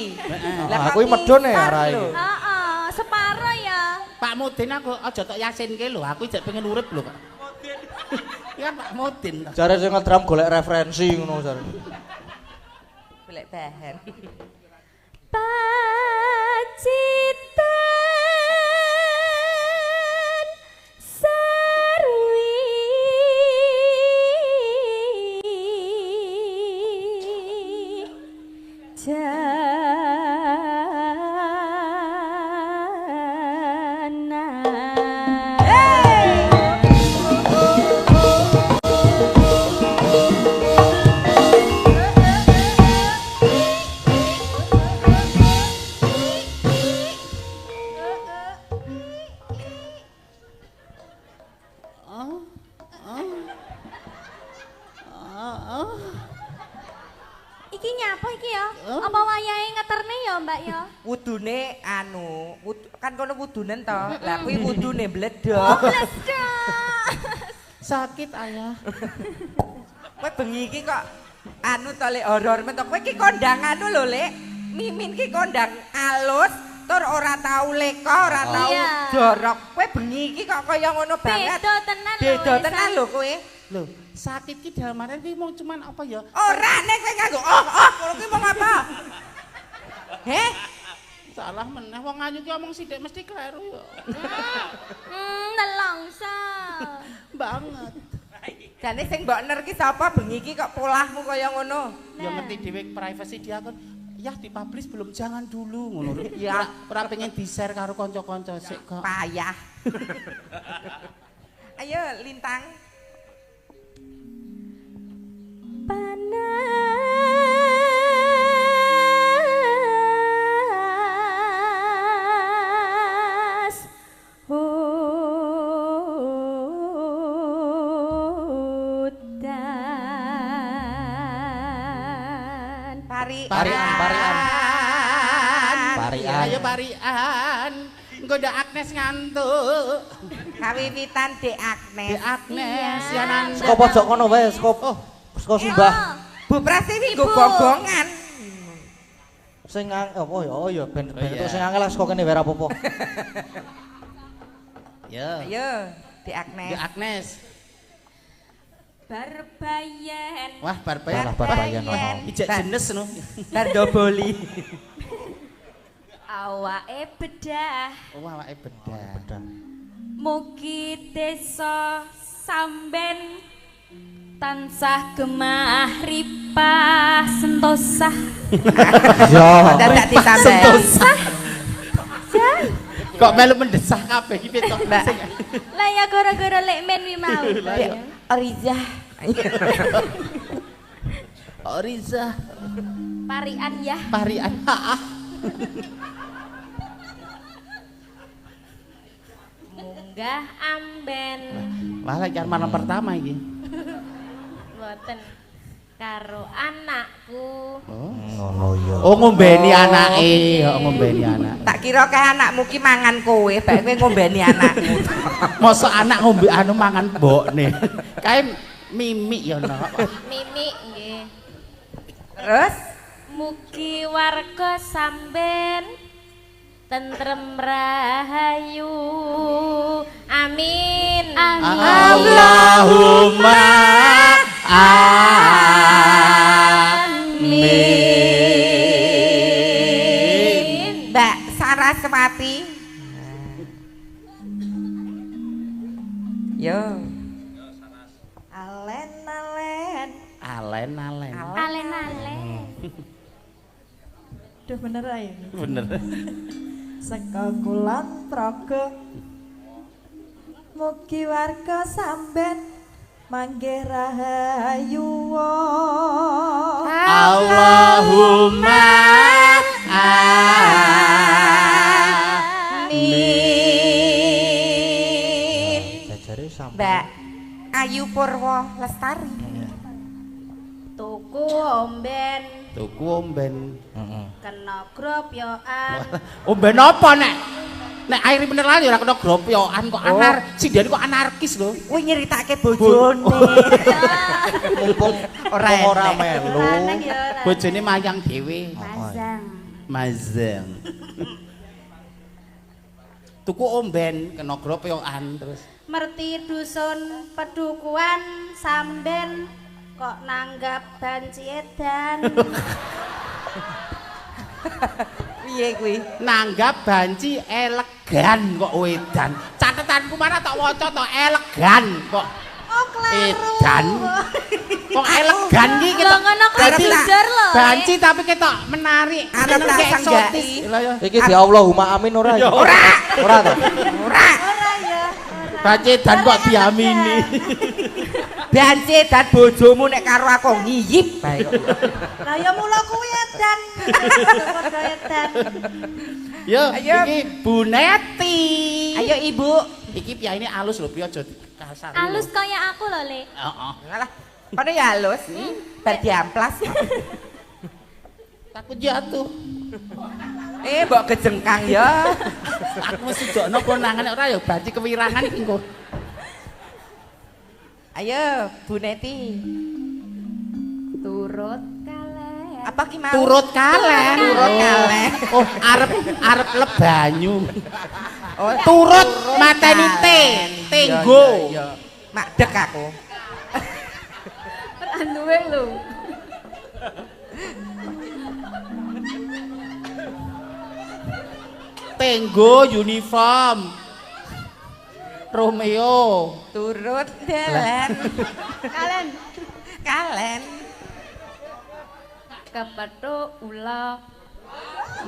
Lah aku iki medhone arahe iki. Heeh, separo ya. Pak Mudin aku aja tok yasinke lho, aku jek pengen urip lho, Pak. Iya Pak Mudin. Jare sing ngedram golek referensi ngono jare. Golek bahan. Pacitan Sarwi Jana. Iki nyapa iki ya? Apa wayahe ngeterne ya, Mbak ya? Wudune anu, kan kono wudunen to. Lah kuwi wudune bledok. Sakit ayah. Kowe bengi iki kok anu to lek horor men to. Kowe iki kondang anu lho, Lek. Mimin ki kondang alus tur ora tau leka, ora tau Iya. jorok. Kowe bengi iki kok kaya ngono banget. Beda tenan lho. Beda tenan lho kowe. Loh, sakit ki dalemanan ki mau cuman apa ya? Ora nek kowe nganggo ngono ki mau apa? Heh? Salah meneh wong ayu ki omong sithik mesti kleru ya. Nelongso. Banget. Jane sing mbok ner ki sapa bengi iki kok polahmu kaya ngono? Ya ngerti dhewe privacy dia kan. Ya dipublish belum jangan dulu ngono. Ya. Ora pengen di-share karo kanca-kanca sik kok. Payah. Ayo Lintang. Panas hutan. Parian. Ayo parian. Engko ndak Agnes ngantuk. Kawiwitan Dek Agnes. Dek Agnes ya nang. Saka pojok kono wae, saka Simbah. Bu Prasiwi nggo gogongan. Sing apa ya? Oh ya ben entuk sing angel saka kene wae ora apa-apa. Ya. Ayo Dek Agnes. Dek Agnes. Barbayan. Wah, barbayan. Barbayan. Ijek jenes no. Bar doboli. Awake bedah. Oh, awake bedah. Mugi desa samben tansah gemah ripah sentosah. Ya. Dadak ditambah. Kok melu mendesah kabeh iki piye to? Mbak. Lah ya gara-gara lek men wi mau. Dek Oriza. Oriza. Parian ya. Parian. Munggah amben. Wah, lagi malam pertama iki. Mboten karo anakku. Ngono ya. Oh, ngombeni anake, ngombeni anak. Tak kira kae anakmu ki mangan kowe, bae kowe ngombeni anakmu. Mosok anak ngombe anu mangan mbokne. Kae mimik ya no. Mimi nggih. Terus Mugi warga samben tentrem rahayu. Amin. Allahumma amin. Mbak Saraswati. Yo. Alen-alen. Alen-alen. Alen-alen. Duh bener ae. Bener. Seka kulon praga. Mugi warga samben manggih rahayu. Allahumma Amin. Jajare sampe. Mbak Ayu Purwo Lestari. Tuku omben Tuku omben. Heeh. kena gropyokan. Omben apa nek? Nek air mineral ya ora kena gropyokan kok sindene kok anarkis lho. Kuwi nyeritake bojone. Mumpung ora melu. Lanang ya ora. Bojone mayang dhewe. Mazang. Mazang. Tuku omben kena gropyokan terus. Merti dusun pedukuan samben kok nanggap banci edan. Piye kuwi? Nanggap banci elegan kok wedan. Catetanku mana tak waca to elegan kok. Oh kleru. Edan. Kok elegan iki Lho ketok. ngono kuwi Dadi jujur lho. banci tapi ketok menarik. Arep tak Kayak sanggaki. eksotis. Lah ya. Iki di Allahumma amin ora ya? Ora. Ora to? Ora. Ora ya. Banci dan kok diamini. Banci dan bojomu nek karo aku ngiyip bae kok. Lah ya mula kuwi edan. Padha edan. Yo, Ayo. iki Bu Neti. Ayo Ibu. Iki piyaine alus lho, piye aja dasar. Halus kaya aku lho, Le. Heeh. Alah, pada ya halus. Bar diamplas. Takut jatuh. Mbok kejengkang ya. Aku mesti dokno konangan ora ya banci kewirangan iki engko. Ayo, Bu Neti. Turut kaleh. Apa ki mau? Turut kalen. Turut kalen. Oh, arep leb banyu. Oh, Turut mateni te, tenggo. Iya. Makdek aku. Anuwe lho. Tenggo uniform. Romeo. Turut dalan. Kalian Kalen. kepethuk ula.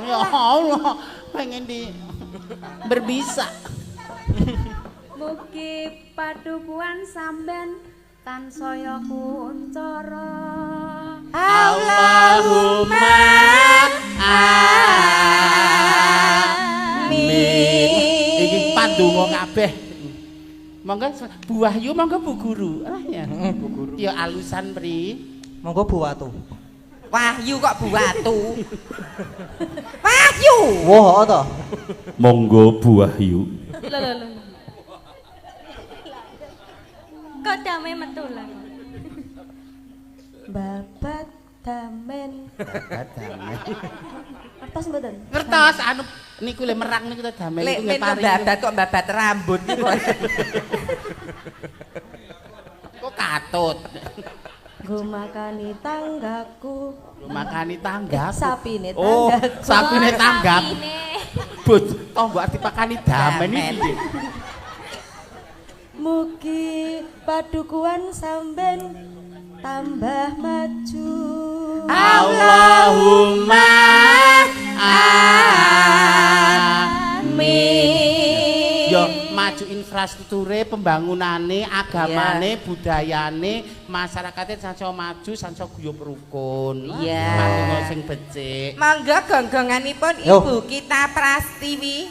Ya Allah, pengen di berbisa. Mugi padukuan sampean tansaya kuncara. Allahumma Amin. Iki pandonga kabeh. Monggo Bu Wahyu, monggo Bu Guru. Ah ya. Bu Guru. Ya alusan pri. Monggo Bu Watu. Wahyu kok Bu Watu. Wahyu. Wah, to. Monggo Bu Wahyu. Lho. Kok dame metu lah. Babat damen. Kertas mboten? Kertas anu niku le merang niku damel Lek niku men ngepari. babat kok babat rambut niku. Kok katut. Nggo makani tanggaku. Makani tangga. Sapine Oh, tanggaku. sapine tangga. Sapine. Bot, tonggo arti pakani damen iki. Mugi padukuan sampean tambah maju. Allahumma amin. Yo maju infrastrukture, pembangunane, agamane, budayane, masyarakate sanso maju, sanso guyub rukun. Iya. Manungsa sing becik. Mangga gonggonganipun Yo. Ibu kita Prastiwi.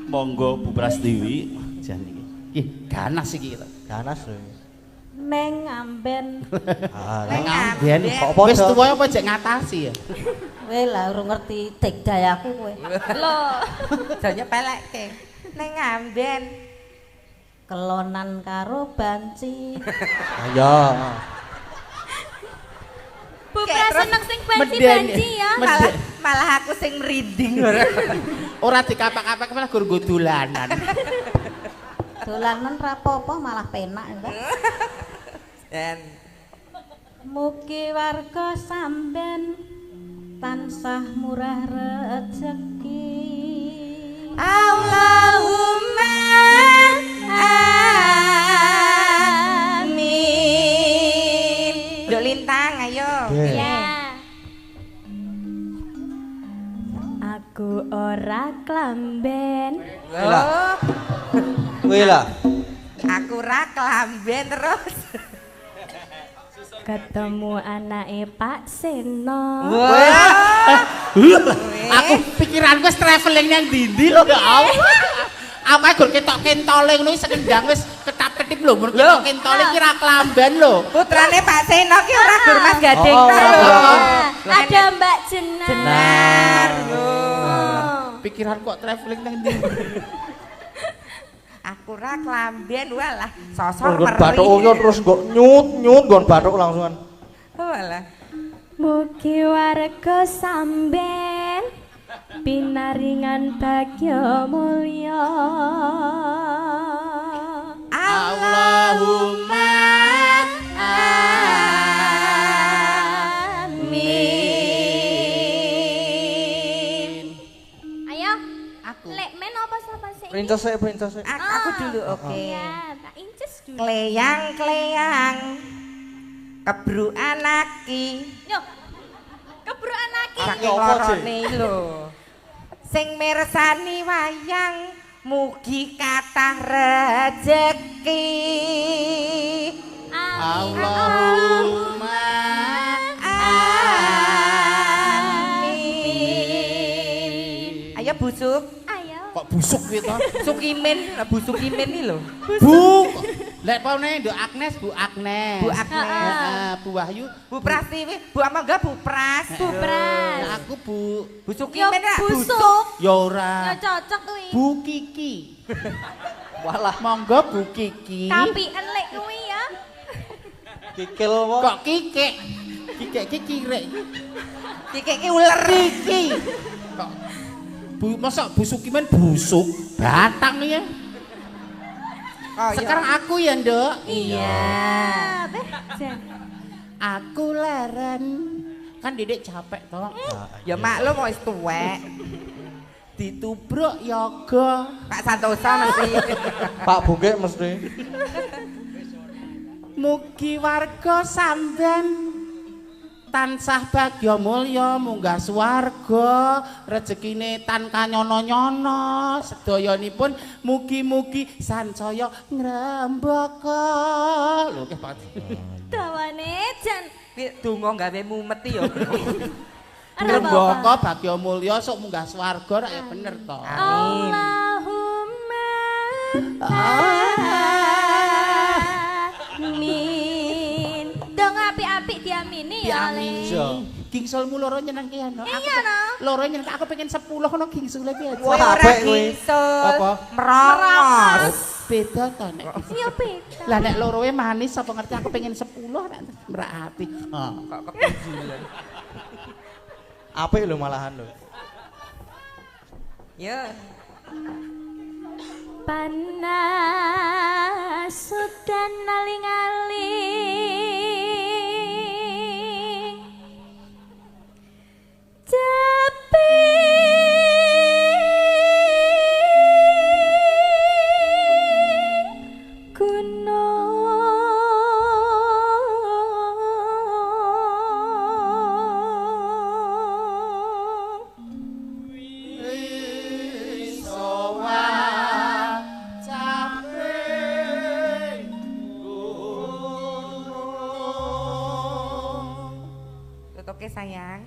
Monggo Bu Prastiwi. Jan iki. Ih, ganas iki kita. Ganas lho. Neng amben. Ah, Neng Ngamben amben. kok padha. wis tuwa apa jek ngatasi ya? Kowe lah urung ngerti dikdayaku kowe. Lho. Jane pelekke. Neng amben. Kelonan karo banci. Ya. Bu Kayak Pra terus seneng sing meden. banci-banci ya. Malah aku sing merinding. Ora dikapak-kapak malah gur nggo dolanan. Dolanan rapopo malah penak enggak. Dan Mugi warga sampean tansah murah rezeki. Allahumma amin. Duk lintang ayo. Ya. Aku ora klamben. Oh, Kuwi lah. aku ra klamben terus. Ketemu anake Pak Seno. Wah. Aku pikiranku wis traveling nang ndi-ndi lho ya Allah. Awake gur ketok kentole ngono sekendang wis ketap-ketip lho mun ketok kentole ki ra klamben lho. Putrane Pak Seno ki ora Gurmas Gading Oh, ta lho. oh. Ada Mbak Jenar. Benar. Pikiranku kok traveling nang ndi. Aku ra klamben walah sosor Nggon meri. bathuknya terus kok nyut nggon bathuk langsungan. Walah. Mugi warga sampean pinaringan bagya mulya. Allahumma amin. Ayo. Aku. Lek men apa sapa sih? Princess sik, princess sik. Aku dulu oke. Ya, tak inces dulu. Kleyang-kleyang kebru anaki Yo. Keburu anake. saking apa, Ci? lorone lho. Sing mirsani wayang mugi kathah rejeki. Allahumma Amin. Ayo busuk. Ayo. kok busuk gitu. Sukimin, busuk Imin iki lho. Bu, Lek pone Nduk Agnes, Bu Agnes. Bu Agnes. Heeh, Bu Wahyu. Bu Prasiwi, Bu Amangga Bu Pras. Bu Pras. Lah aku Bu Bu Suki Yo men ya, busuk. ya ora. Ya cocok kuwi. Bu Kiki. Walah Monggo Bu Kiki. Tapi enlek kuwi ya. kikil apa? Kok kikik? Kikik ki kirek. Kiki ki uler. Kiki. Kok Bu masa Bu Suki men busuk, batang ya. Oh, iya. Sekarang aku ya, Nduk. Iya. Beh, Jan. Aku leren. Kan Dedek capek toh. Ya maklum wis tuwek. Ditubruk yoga. Pak Santoso mesti. Pak Bungkek mesti. Mugi warga sampean tansah bagya mulya munggah swarga rezekine tan kanyono-nyono sedayanipun mugi-mugi sansaya ngrembaka lho nggih Pak Dawane Jan. Donga gawe mumet ya. ngrembaka bagya mulya sok munggah swarga rak ya bener to Allahumma amin. Dong apik-apik diamini ya Le. gingsulmu loro nyenengke ya no Iya no. loro nyenengke aku pengen 10 ngono gingsule piye Kowe Wah, ora apik kuwi. gisul. Apa? Merongos. beda to nek Ya beda. lah nek loroe manis apa ngerti aku pengen 10 nek merak ati Kok kepijilan. Apik lho malahan lho. Ya. Panas sudah naling-aling Tapi Tutuke sayang.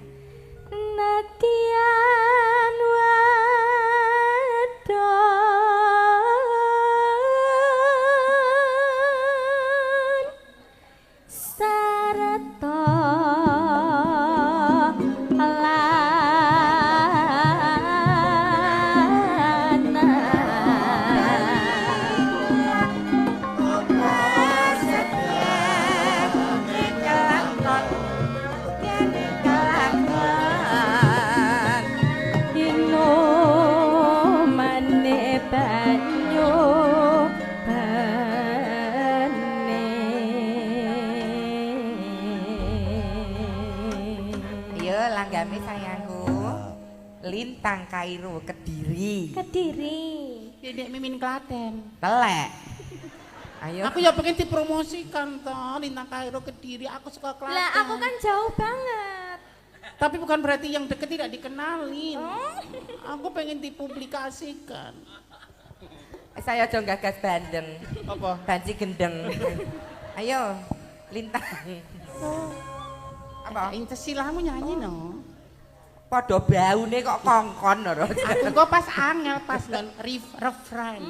Nakian wadon sarata Ino mane banyu bane Ayo langgame sayangku. Lintang Kairo Kediri. Kediri Dedek Mimin Klaten Telek. Ayo. aku ya pengen dipromosikan toh Lintang Kairo Kediri aku suka Klaten lah aku kan jauh banget tapi bukan berarti yang deket tidak dikenalin aku pengen dipublikasikan Saya aja gagas bandeng. apa? Banci gendeng. Ayo, Lintang. Apa? Inces silamu nyanyi no Padha baune kok kongkon lho. aku kok pas angel pas non refrain